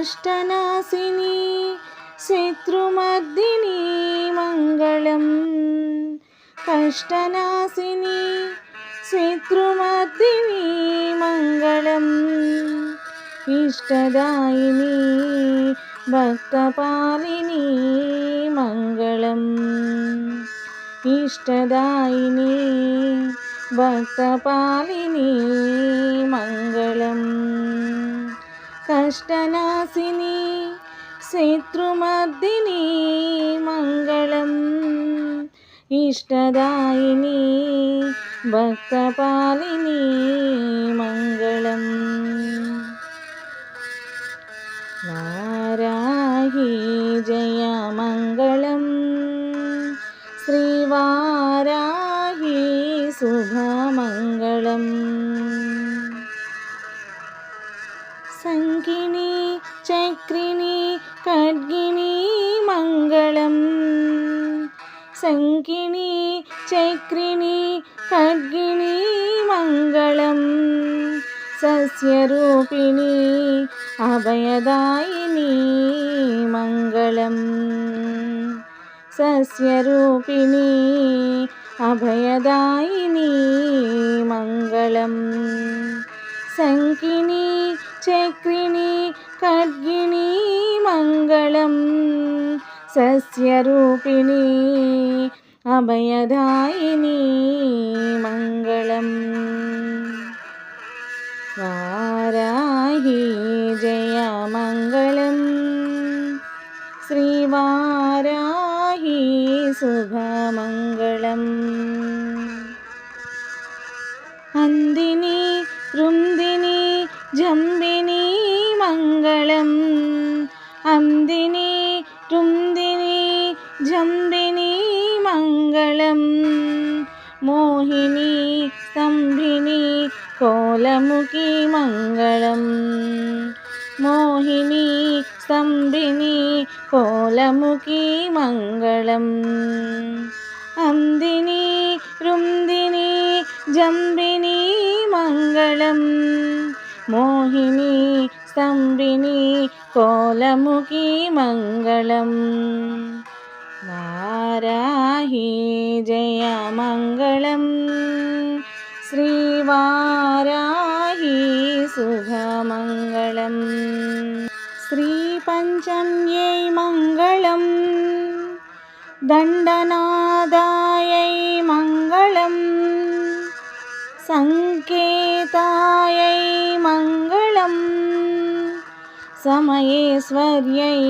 కష్టనాశిని శత్రుమర్దిని మంగళం. కష్టనాశిని శత్రుమర్దిని మంగళం. ఇష్టదాయిని భక్తపాలిని మంగళం. ఇష్టదాయిని భక్తపాలిని మంగళం. కష్టనాశిని శత్రుమర్దిని మంగళం. ఇష్టదాయిని భక్తపాలిని మంగళం. వారాహి జయ మంగళం. శ్రీవారాహి శుభమంగళం. శంఖిని చక్రిని ఖడ్గిని మంగళం. శంఖిని చక్రిని ఖడ్గిని మంగళం. సస్యరూపిణి అభయదాయిని మంగళం. సస్యరూపిణి అభయదాయిని మంగళం. శంఖిని చక్రిని ఖడ్గిని మంగళం. సస్యరూపిణి అభయదాయిని మంగళం. వారాహి జయ మంగళం. శ్రీవారాహి శుభమంగళం. అందిని రుందిని జంబిని మంగళం. అందిని రుందిని జంబిని మంగళం. మోహిని స్తంభిని కోలముఖి మంగళం. మోహిని స్తంభిని కోలముఖి మంగళం. అందిని రుందిని జంబిని మంగళం. మోహిని స్తంభిని కోలముఖి మంగళం. వారాహి జయ మంగళం. శ్రీవారాహి శుభమంగళం. శ్రీపంచమ్యై మంగళం. దండనాదాయై మంగళం. సంకేతాయై మంగళం. సమయేశ్వర్యై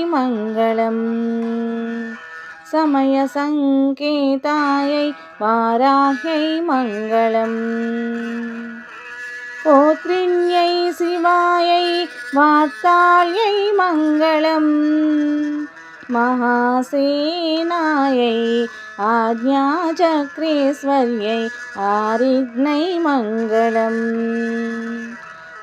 మంగళం. సమయ సంకేతాయై వారాహ్యై మంగళం. పోత్రిణ్యై శివాయై వార్తాళ్యై మంగళం. మహాసేనాయై ఆజ్ఞాచక్రేశ్వర్యై ఆరిఘ్నై మంగళం.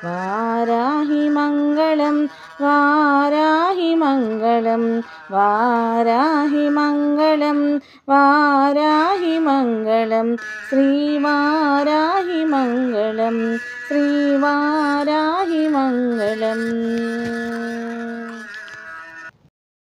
వారాహి మంగళం. వారాహి మంగళం. వారాహి మంగళం. వారాహి మంగళం. శ్రీవారాహి మంగళం. శ్రీవారాహి మంగళం.